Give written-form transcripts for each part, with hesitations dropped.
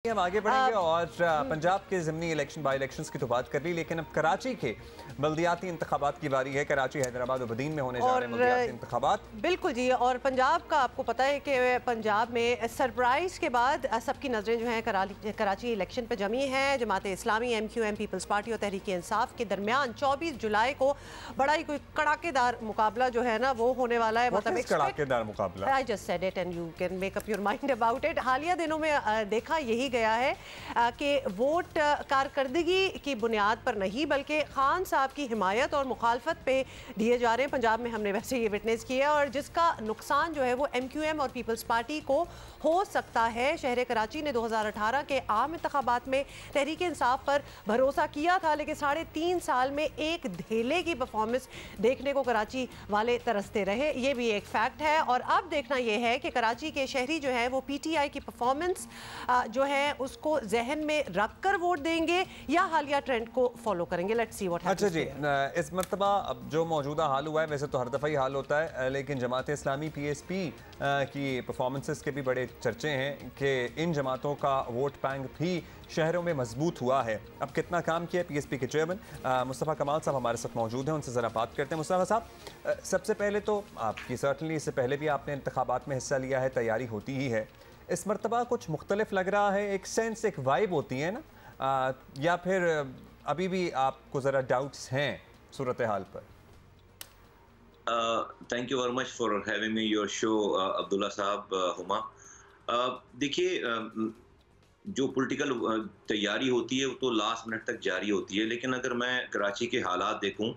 हम आगे बढ़ेंगे और पंजाब के ज़िमनी इलेक्शन बाई इलेक्शंस की तो बात कर ली, लेकिन अब कराची के बल्दियाती इंतखाबात की बारी है। कराची, हैदराबाद और बदीन में होने जा रहे हैं बल्दियाती इंतखाबात। बिल्कुल जी। और पंजाब का आपको पता है कि पंजाब में सरप्राइज के बाद सबकी नज़रें जो हैं कराची इलेक्शन पे जमी हैं। Jamaat Islami, MQM, peoples party और तहरीक इंसाफ के दरमियान 24 जुलाई को बड़ा ही कोई कड़ाकेदार मुकाबला जो है ना वो होने वाला है। मतलब कड़ाकेदार मुकाबला, I just said it and you can make up your mind about it. हालिया दिनों में देखा यही गया है कि वोट कारकर्दगी की बुनियाद पर नहीं बल्कि खान साहब की हिमायत और मुखालफत पे दिए जा रहे हैं। पंजाब में हमने वैसे ये विटनेस किया और जिसका नुकसान जो है वो MQM और पीपल्स पार्टी को हो सकता है। शहर कराची ने 2018 के आम इंतखाबात में तहरीक इंसाफ पर भरोसा किया था, लेकिन 3.5 साल में एक धेले की परफॉर्मेंस देखने को कराची वाले तरसते रहे। ये भी एक फैक्ट है। और अब देखना यह है कि कराची के शहरी जो है वो PTI की परफॉर्मेंस जो है उसको जहन में रखकर वोट देंगे या हालिया ट्रेंड को फॉलो करेंगे। Let's see what happens. अच्छा जी, इस मरतबा अब जो मौजूदा हाल हुआ है, वैसे तो हर दफ़ा ही हाल होता है, लेकिन जमात इस्लामी PSP की परफॉर्मेंसेस के भी बड़े चर्चे हैं कि इन जमातों का वोट बैंक भी शहरों में मजबूत हुआ है। अब कितना काम किया PSP के चेयरमैन मुस्तफ़ा कमाल साहब हमारे साथ मौजूद हैं, उनसे ज़रा बात करते हैं। मुस्तफ़ा साहब, सबसे पहले तो आपकी सर्टनली इससे पहले भी आपने इंतखाबात में हिस्सा लिया है, तैयारी होती ही है। इस मरतबा कुछ मुख्तलिफ लग रहा है, एक सेंस, एक वाइब होती है ना, या फिर अभी भी आपको ज़रा डाउट्स हैं सूरत हाल पर? Thank you very much for having me your show Abdullah साहब, हुमा। देखिए, जो पॉलिटिकल तैयारी होती है वो तो लास्ट मिनट तक जारी होती है, लेकिन अगर मैं कराची के हालात देखूं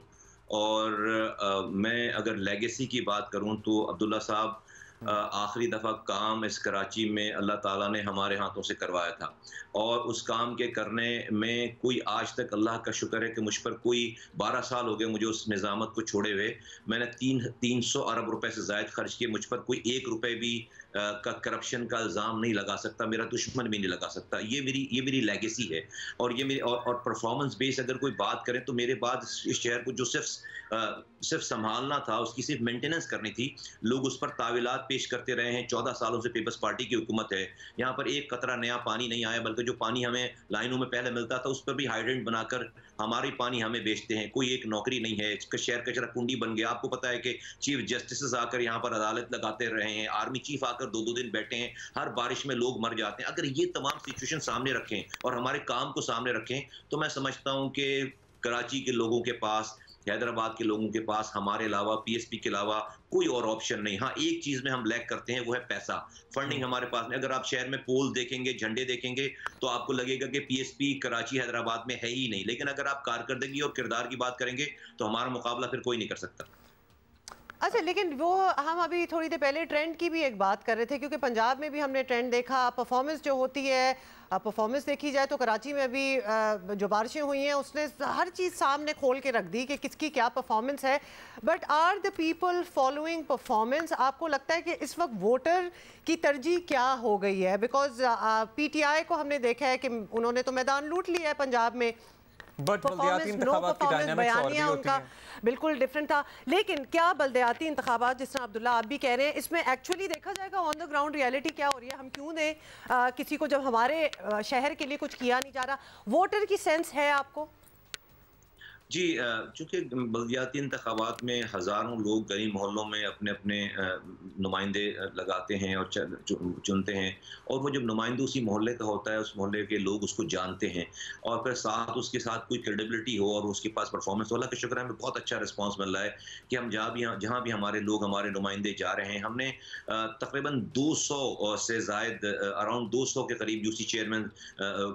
और मैं अगर लेगेसी की बात करूं तो अब्दुल्ला साहब, आखिरी दफ़ा काम इस कराची में अल्लाह ताला ने हमारे हाथों से करवाया था और उस काम के करने में कोई आज तक, अल्लाह का शुक्र है कि मुझ पर कोई 12 साल हो गए मुझे उस निज़ामत को छोड़े हुए। मैंने 300 अरब रुपए से ज़ायद खर्च किए, मुझ पर कोई 1 रुपए भी का करप्शन का इल्ज़ाम नहीं लगा सकता, मेरा दुश्मन भी नहीं लगा सकता। ये मेरी लेगेसी है। और ये मेरी और परफॉर्मेंस बेस अगर कोई बात करें तो मेरे बाद इस शहर को जो सिर्फ संभालना था, उसकी सिर्फ मेंटेनेंस करनी थी। लोग उस पर तावीलात पेश करते रहे हैं। 14 सालों से पीपल्स पार्टी की हुकूमत है। यहाँ पर एक कतरा नया पानी नहीं आया, बल्कि जो पानी हमें लाइनों में पहले मिलता था उस पर भी हाइड्रेंट बनाकर हमारी पानी हमें बेचते हैं। कोई एक नौकरी नहीं है, शहर कचरा कुंडी बन गया। आपको पता है कि चीफ जस्टिस आकर यहाँ पर अदालत लगाते रहे हैं, आर्मी चीफ आकर 2-2 दिन बैठे हैं, हर बारिश में लोग मर जाते हैं। अगर ये तमाम सिचुएशन सामने रखें और हमारे काम को सामने रखें तो मैं समझता हूँ कि कराची के लोगों के पास, हैदराबाद के लोगों के पास हमारे अलावा, PSP के अलावा कोई और ऑप्शन नहीं। हाँ, एक चीज में हम लैक करते हैं, वो है पैसा, फंडिंग हमारे पास नहीं। अगर आप शहर में पोल देखेंगे, झंडे देखेंगे तो आपको लगेगा कि PSP कराची, हैदराबाद में है ही नहीं। लेकिन अगर आप कारकर्दगी और किरदार की बात करेंगे तो हमारा मुकाबला फिर कोई नहीं कर सकता। अच्छा, लेकिन वो हम अभी थोड़ी देर पहले ट्रेंड की भी एक बात कर रहे थे, क्योंकि पंजाब में भी हमने ट्रेंड देखा। परफॉर्मेंस जो होती है, परफॉर्मेंस देखी जाए तो कराची में भी जो बारिशें हुई हैं उसने हर चीज़ सामने खोल के रख दी कि किसकी क्या परफॉर्मेंस है। But are the people following performance? आपको लगता है कि इस वक्त वोटर की तरजीह क्या हो गई है? बिकॉज PTI को हमने देखा है कि उन्होंने तो मैदान लूट लिया है पंजाब में, बयानिया उनका बिल्कुल डिफरेंट था। लेकिन क्या बल्दियाती इंतखाबात, जिस तरह अब्दुल्ला आप भी कह रहे हैं, इसमें एक्चुअली देखा जाएगा ऑन द ग्राउंड रियलिटी क्या हो रही है? हम क्यों दें किसी को जब हमारे शहर के लिए कुछ किया नहीं जा रहा? वोटर की सेंस है आपको? जी, चूँकि बल्दियाती इंतखाबात में हज़ारों लोग गली मोहल्लों में अपने अपने नुमाइंदे लगाते हैं और चुनते हैं, और वो जब नुमाइंदा उसी मोहल्ले का होता है, उस मोहल्ले के लोग उसको जानते हैं और फिर साथ उसके साथ कोई क्रेडिबिलिटी हो और उसके पास परफॉर्मेंस हो। अल्लाह का शुक्र है, हमें बहुत अच्छा रिस्पॉन्स मिल रहा है कि हम जहाँ भी हमारे लोग, हमारे नुमाइंदे जा रहे हैं। हमने तकरीबन 200 से ज़ायद, अराउंड 200 के करीब UC चेयरमैन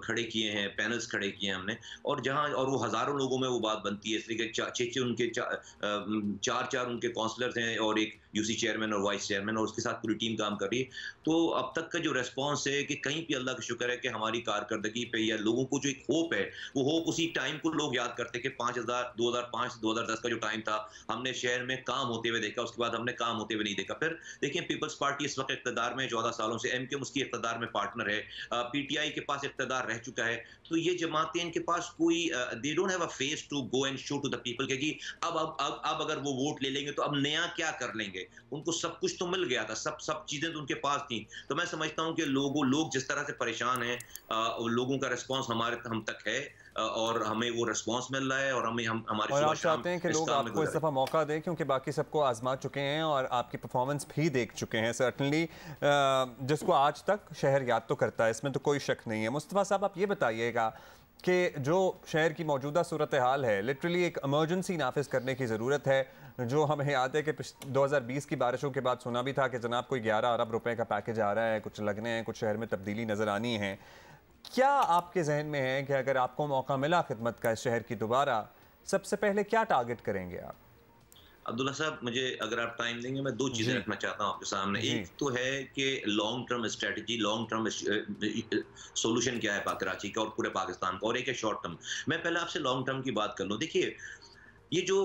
खड़े किए हैं, पैनल्स खड़े किए हैं हमने। और वो हज़ारों लोगों में वो बात बनती है, इसलिए छः उनके चार उनके काउंसलर्स हैं और एक UC चेयरमैन और वाइस चेयरमैन, और उसके साथ पूरी टीम काम कर रही है। तो अब तक का जो रेस्पॉन्स है कि कहीं भी अल्लाह का शुक्र है कि हमारी कारकर्दगी पे या लोगों को जो एक होप है, वो होप उसी टाइम को लोग याद करते कि 2005 से 2010 का जो टाइम था, हमने शहर में काम होते हुए देखा, उसके बाद हमने काम होते हुए नहीं देखा। फिर देखिए, पीपल्स पार्टी इस वक्त इक़्तिदार में 14 सालों से, MQM उसकी इक़्तिदार में पार्टनर है, PTI के पास इक़्तिदार रह चुका है। तो ये जमातें, इनके पास कोई, they don't have a face to go and show to the people कि जी अब अगर वो वोट ले लेंगे तो अब नया क्या कर लेंगे। उनको सब कुछ तो मिल गया था, सब चीजें तो उनके पास थी। तो मैं समझता हूँ कि लोग जिस तरह से परेशान हैं, लोगों का रिस्पॉन्स हम तक है और हमें वो रिस्पॉन्स मिल रहा है और हमारी और आप चाहते हैं कि लोग आपको इस दफ़ा मौका दें क्योंकि बाकी सबको आजमा चुके हैं और आपकी परफॉर्मेंस भी देख चुके हैं सर्टनली, जिसको आज तक शहर याद तो करता है, इसमें तो कोई शक नहीं है। मुस्तफ़ा साहब, आप ये बताइएगा कि जो शहर की मौजूदा सूरत हाल है, लिटरली एक इमरजेंसी नाफिज करने की ज़रूरत है। जो हमें याद है कि 2020 की बारिशों के बाद सुना भी था कि जनाब कोई 11 अरब रुपए का पैकेज आ रहा है, कुछ लगने हैं, कुछ शहर में तब्दीली नज़र आनी है। क्या आपके जहन में है कि अगर आपको मौका मिला खिदमत का इस शहर की दोबारा, सबसे पहले क्या टारगेट करेंगे आप? अब्दुल्ला साहब, मुझे अगर आप टाइम देंगे मैं दो चीजें रखना चाहता हूँ आपके सामने। एक तो है कि long term strategy, long term solution क्या है कराची का और पूरे पाकिस्तान का, और एक है शॉर्ट टर्म। मैं पहले आपसे लॉन्ग टर्म की बात कर लूँ। देखिए, ये जो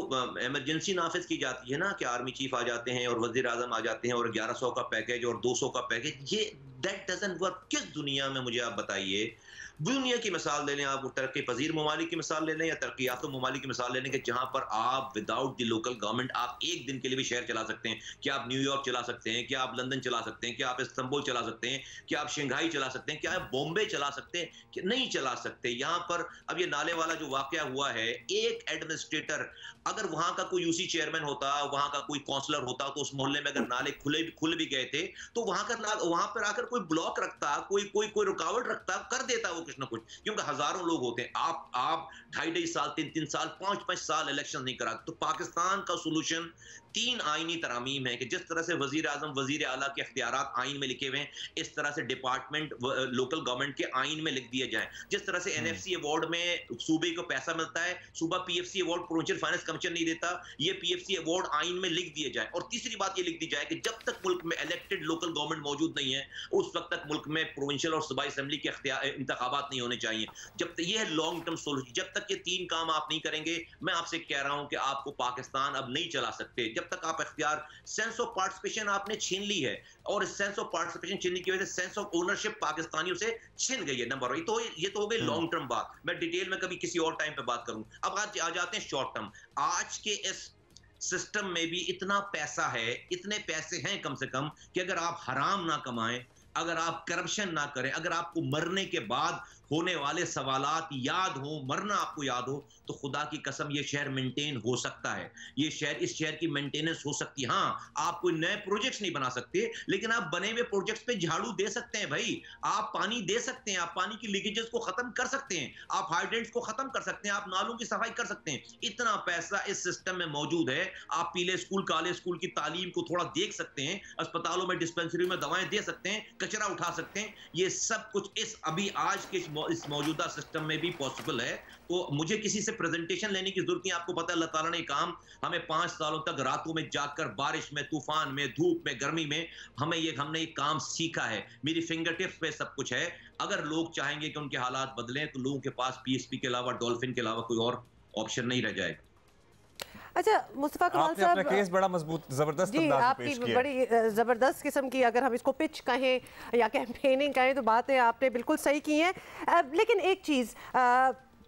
इमरजेंसी नाफिज की जाती है ना कि आर्मी चीफ आ जाते हैं और वजीर आजम आ जाते हैं और 1100 का पैकेज और 200 का पैकेज, ये दैट डजंट वर्क। किस दुनिया में, मुझे आप बताइए। दुनिया की मिसाल ले लें, आप तरक्की पजीर ममालिक की मिसाल ले लें या तरक्की याफ्ता ममालिक की मिसाल ले लें कि जहां पर आप विदाउट द लोकल गवर्नमेंट आप एक दिन के लिए भी शहर चला सकते हैं। क्या आप न्यूयॉर्क चला सकते हैं? क्या आप लंदन चला सकते हैं? क्या आप इस्तांबुल चला सकते हैं? क्या आप शंघाई चला सकते हैं? क्या आप बॉम्बे चला सकते हैं? कि नहीं चला सकते। यहाँ पर अब ये नाले वाला जो वाकया हुआ है, एक एडमिनिस्ट्रेटर अगर वहां का कोई यूसी चेयरमैन होता, वहां का कोई काउंसलर होता, तो उस मोहल्ले में अगर नाले खुल भी गए थे तो वहां पर आकर कोई ब्लॉक रखता, कोई रुकावट रखता, कर देता वो कुछ ना कुछ, क्योंकि हजारों लोग होते हैं। आप 2.5 साल 3 साल 5 साल इलेक्शन नहीं करा। तो पाकिस्तान का सोल्यूशन 3 आईनी तरामीम है कि जिस तरह से वजीर आजम वजीर आला के इख्तियारात आइन में लिखे हुए हैं, इस तरह से डिपार्टमेंट लोकल गवर्नमेंट के आइन में लिख दिए जाएं। जिस तरह से एनएफसी अवार्ड में सूबे को पैसा मिलता है, सूबा PFC award provincial finance commission नहीं देता, ये पीएफसी अवार्ड आइन में लिख दिए जाए। और तीसरी बात ये लिख दी जाए कि जब तक मुल्क में इलेक्टेड लोकल गवर्नमेंट मौजूद नहीं है, उस वक्त तक मुल्क में प्रोविंशियल और सूबाई असेंबली के इंतखाबात नहीं होने चाहिए। जब तक ये है लॉन्ग टर्म सोल्यूशन। जब तक ये 3 काम आप नहीं करेंगे, मैं आपसे कह रहा हूं कि आपको पाकिस्तान अब नहीं चला सकते। जब तक आप इख्तियार, सेंस ऑफ पार्टिसिपेशन आपने छीन ली है और इस सेंस ऑफ पार्टिसिपेशन छीनने की वजह से सेंस ऑफ ओनरशिप पाकिस्तानियों से छीन गई है। नंबर 1 तो ये तो हो गई लॉन्ग टर्म बात। मैं डिटेल में कभी किसी और टाइम पे बात करूं। अब आज आ जाते हैं शॉर्ट टर्म। आज के इस सिस्टम में भी इतना पैसा है, इतने पैसे हैं कम से कम कि अगर आप हराम ना कमाएं, अगर आप करप्शन ना करें, अगर आपको मरने के बाद होने वाले सवालात याद हो, मरना आपको याद हो, तो खुदा की कसम ये शहर मेंटेन हो सकता है। ये शहर, इस शहर की मेंटेनेंस हो सकती है। हाँ, आप कोई नए प्रोजेक्ट्स नहीं बना सकते, लेकिन आप बने हुए प्रोजेक्ट्स पे झाड़ू दे सकते हैं भाई। आप पानी दे सकते हैं, आप पानी की लीकेजेस को खत्म कर सकते हैं, आप हाइड्रेंट्स को खत्म कर सकते हैं, आप नालों की सफाई कर सकते हैं। इतना पैसा इस सिस्टम में मौजूद है। आप पीले स्कूल, काले स्कूल की तालीम को थोड़ा देख सकते हैं, अस्पतालों में, डिस्पेंसरी में दवाएं दे सकते हैं, कचरा उठा सकते हैं। ये सब कुछ इस अभी आज के इस मौजूदा सिस्टम में भी पॉसिबल है। तो मुझे किसी से प्रेजेंटेशन लेने की जरूरत नहीं। आपको पता है अल्लाह ताला ने काम हमें 5 सालों तक रातों में जागकर, बारिश में, तूफान में, धूप में, गर्मी में हमने ये काम सीखा है। मेरी फिंगर टिप्स पे सब कुछ है। अगर लोग चाहेंगे कि उनके हालात बदलें तो लोगों के पास पीएसपी के अलावा, डॉल्फिन के अलावा कोई और ऑप्शन नहीं रह जाएगा। अच्छा मुस्तफा कमाल साहब, अपना केस बड़ा मजबूत, जबरदस्त जी, आपकी बड़ी ज़बरदस्त किस्म की, अगर हम इसको पिच कहें या कैंपेनिंग कहें, तो बातें आपने बिल्कुल सही की हैं। लेकिन एक चीज़,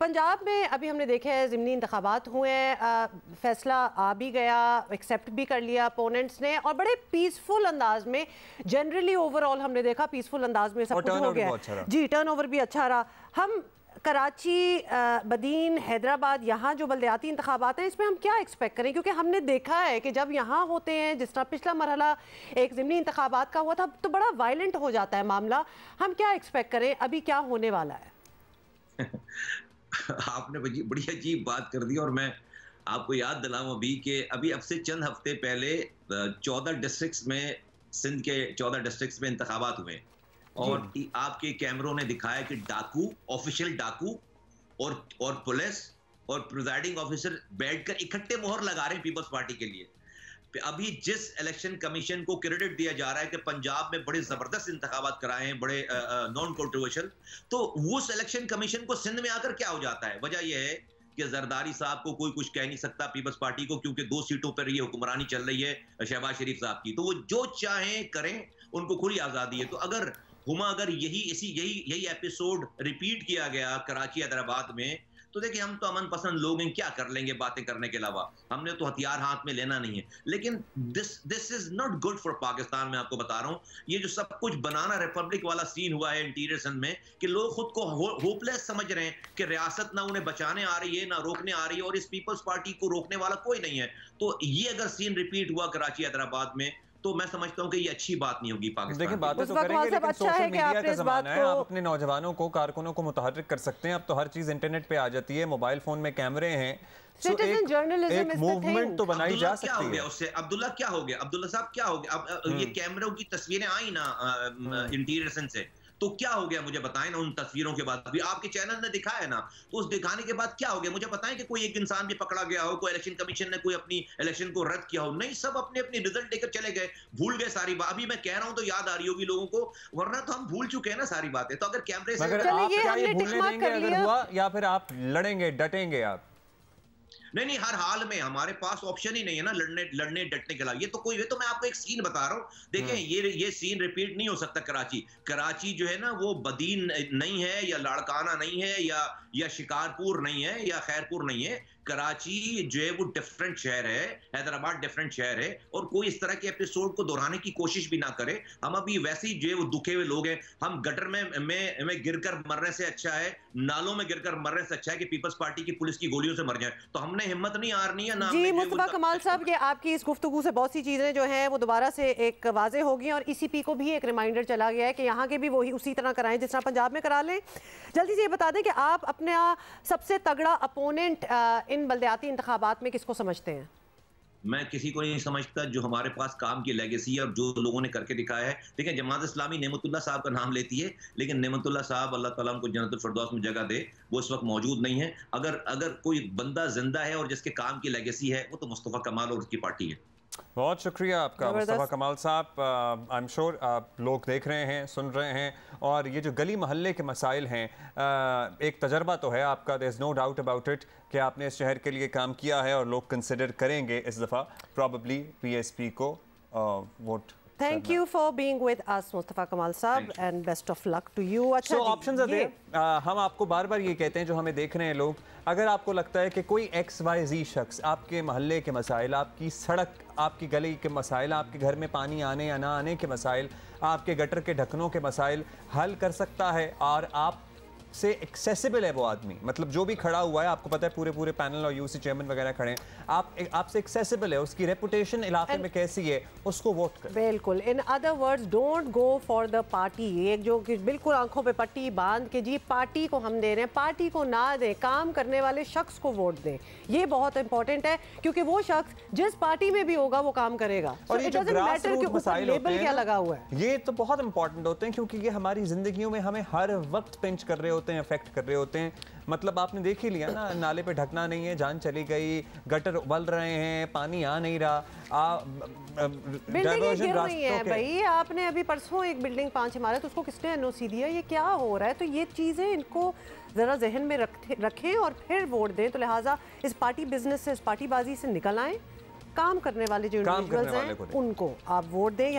पंजाब में अभी हमने देखा है ज़िमनी इंतखाबात हुए हैं, फैसला आ भी गया, एक्सेप्ट भी कर लिया अपोनेंट्स ने, और बड़े पीसफुल अंदाज में, जनरली ओवरऑल हमने देखा पीसफुल अंदाज में सब कुछ हो गया। जी, टर्नओवर भी अच्छा रहा। हम कराची, बदीन, हैदराबाद, यहाँ जो बल्दियाती इंतखाबात हैं, इसमें हम क्या एक्सपेक्ट करें? क्योंकि हमने देखा है कि जब यहाँ होते हैं, जिस तरह पिछला मरहला एक ज़िमनी इंतखाबात का हुआ था, तो बड़ा वायलेंट हो जाता है मामला। हम क्या एक्सपेक्ट करें? अभी क्या होने वाला है? आपने बड़ी अजीब बात कर दी। और मैं आपको याद दिलाऊं अभी कि अभी अब से चंद हफ्ते पहले 14 डिस्ट्रिक्ट्स में, सिंध के 14 डिस्ट्रिक्ट्स में इंतखाबात हुए और आपके कैमरों ने दिखाया कि डाकू, ऑफिशियल डाकू और पुलिस और प्रिजाइडिंग ऑफिसर बैठकर इकट्ठे मोहर लगा रहे हैं पीपल्स पार्टी के लिए। अभी जिस इलेक्शन कमीशन को क्रेडिट दिया जा रहा है कि पंजाब में बड़े जबरदस्त इंतखाबात कराए हैं, बड़े नॉन कंट्रोवर्शियल, तो उस इलेक्शन कमीशन को सिंध में आकर क्या हो जाता है? वजह यह है कि जरदारी साहब को कोई कुछ कह नहीं सकता, पीपल्स पार्टी को, क्योंकि 2 सीटों पर ये हुक्मरानी चल रही है शहबाज शरीफ साहब की, तो वो जो चाहें करें, उनको खुली आजादी है। तो अगर यही एपिसोड रिपीट किया गया कराची, हैदराबाद में, तो देखिए हम तो अमन पसंद लोग हैं, क्या कर लेंगे बातें करने के अलावा, हमने तो हथियार हाथ में लेना नहीं है। लेकिन this is not good for Pakistan. मैं आपको बता रहा हूँ, ये जो सब कुछ बनाना रिपब्लिक वाला सीन हुआ है इंटीरियर सिंध में, कि लोग खुद को होपलेस समझ रहे हैं कि रियासत ना उन्हें बचाने आ रही है ना रोकने आ रही है, और इस पीपल्स पार्टी को रोकने वाला कोई नहीं है। तो ये अगर सीन रिपीट हुआ कराची हैदराबाद में, तो मैं समझता हूं कि ये अच्छी बात नहीं होगी पाकिस्तान। देखिए बातें तो करेंगे, लेकिन सोशल मीडिया का ज़माना है, आप अपने नौजवानों को, कारकुनों को मुतहर्रिक कर सकते हैं। अब तो हर चीज़ इंटरनेट पे आ जाती है, मोबाइल फ़ोन में कैमरे हैं, एक मूवमेंट तो बनाई जा सकती है। उससे अब्दुल्ला क्या हो गया, अब्दुल्ला साहब क्या हो गया? अब ये कैमरों की तस्वीरें आई ना इंटीरियर सिंध से, तो क्या हो गया मुझे बताएं ना। उन तस्वीरों के बाद भी आपके चैनल ने दिखाया ना, तो उस दिखाने के बाद क्या हो गया मुझे बताएं कि कोई एक इंसान भी पकड़ा गया हो, कोई इलेक्शन कमीशन ने कोई अपनी इलेक्शन को रद्द किया हो? नहीं, सब अपने अपनी रिजल्ट लेकर चले गए, भूल गए सारी बात। अभी मैं कह रहा हूं तो याद आ रही होगी लोगों को, वरना तो हम भूल चुके हैं ना सारी बातें। तो अगर कैमरे से भूलने देंगे अगर हुआ, या फिर आप लड़ेंगे डटेंगे आप? नहीं, हर हाल में हमारे पास ऑप्शन ही नहीं है ना लड़ने डटने के अलावा। ये तो मैं आपको एक सीन बता रहा हूँ, देखें ये सीन रिपीट नहीं हो सकता। कराची जो है ना, वो बदीन नहीं है, या लाड़काना नहीं है, या शिकारपुर नहीं है, या खैरपुर नहीं है। कराची जो है वो डिफरेंट शहर है, हैदराबाद डिफरेंट शहर है, और कोई इस तरह के एपिसोड को दोहराने की कोशिश भी ना करे। हम अभी वैसे ही जो है वो दुखे हुए लोग हैं। हम गटर में गिरकर मरने से अच्छा है, नालों में गिरकर मरने से अच्छा है कि पीपल्स पार्टी की पुलिस की गोलियों से मर जाए। तो हमने हिम्मत नहीं हारनी है ना। जी मुस्तफा कमाल साहब, ये आपकी इस गुफ्तगू से बहुत सी चीज़ें जो हैं वो दोबारा से एक वाजे होगी, और ECP को भी एक रिमाइंडर चला गया है कि यहाँ के भी वही उसी तरह कराएं जिस तरह पंजाब में करा लें। जल्दी से ये बता दें कि आप अपना सबसे तगड़ा अपोनेंट इन बल्दियाती इंतखाबात में किसको समझते हैं? मैं किसी को नहीं समझता। जो हमारे पास काम की लेगेसी है और जो लोगों ने करके दिखाया है, देखिए जमात इस्लामी नेमतुल्लाह साहब का नाम लेती है, लेकिन नेमतुल्लाह साहब अल्लाह ताला उनको जन्नतुल फिरदौस में जगह दे, वो इस वक्त मौजूद नहीं है। अगर कोई बंदा जिंदा है और जिसके काम की लेगेसी है, वो तो मुस्तफ़ा कमाल और उसकी पार्टी है। बहुत शुक्रिया आपका मुस्तफ़ा कमाल साहब। आई एम श्योर आप लोग देख रहे हैं, सुन रहे हैं, और ये जो गली मोहल्ले के मसाइल हैं, एक तजर्बा तो है आपका, there is no doubt about it, कि आपने इस शहर के लिए काम किया है, और लोग कंसिडर करेंगे इस दफ़ा प्रॉबली PSP को vote. Thank you for being with us, Mustafa कमाल साहब, and best of luck to you. अच्छा, ऑप्शंस आर देयर। हम आपको बार बार ये कहते हैं, जो हमें देख रहे हैं लोग, अगर आपको लगता है कि कोई XYZ शख्स आपके मोहल्ले के मसाइल, आपकी सड़क, आपकी गली के मसाइल, आपके घर में पानी आने या ना आने के मसाइल, आपके गटर के ढक्कनों के मसाइल हल कर सकता है, और आप से एक्सेसिबल है वो आदमी, मतलब जो भी खड़ा हुआ है, आपको पता है पूरे पैनल और UC चेयरमैन वगैरह खड़े हैं, आपसे एक्सेसिबल है, उसकी रेपुटेशन इलाके में कैसी है, उसको वोट करें। बिल्कुल, in other words don't go for the party. एक जो कि बिल्कुल आंखों पे पट्टी बांध के जी पार्टी को हम दे रहे हैं, पार्टी को ना दें, काम करने वाले शख्स को वोट दें। ये बहुत इंपॉर्टेंट है, क्योंकि वो शख्स जिस पार्टी में भी होगा वो काम करेगा। और ये जो ग्रास रूट मसाइल होते हैं, क्या लगा हुआ है, ये तो बहुत इंपॉर्टेंट होते हैं, क्योंकि ये हमारी जिंदगियों में हमें हर वक्त पिंच कर रहे होते हैं, अफेक्ट कर रहे होते हैं। मतलब आपने देख ही लिया ना, नाले पे ढकना नहीं है, जान चली गई, गटर उबल रहे हैं, पानी आ नहीं रहा, बिल्डिंग गिर रही है। भाई आपने अभी परसों एक बिल्डिंग 5 इमारत, उसको किसने NOC दिया? ये क्या हो रहा है? तो ये चीज़ें इनको ज़रा जहन में रखें और फिर वोट दें। तो लिहाजा इस पार्टी बिजनेस से, इस पार्टीबाजी से निकल आएँ, काम करने वाले जो इंडिविजुअल्स हैं उनको आप वोट दें।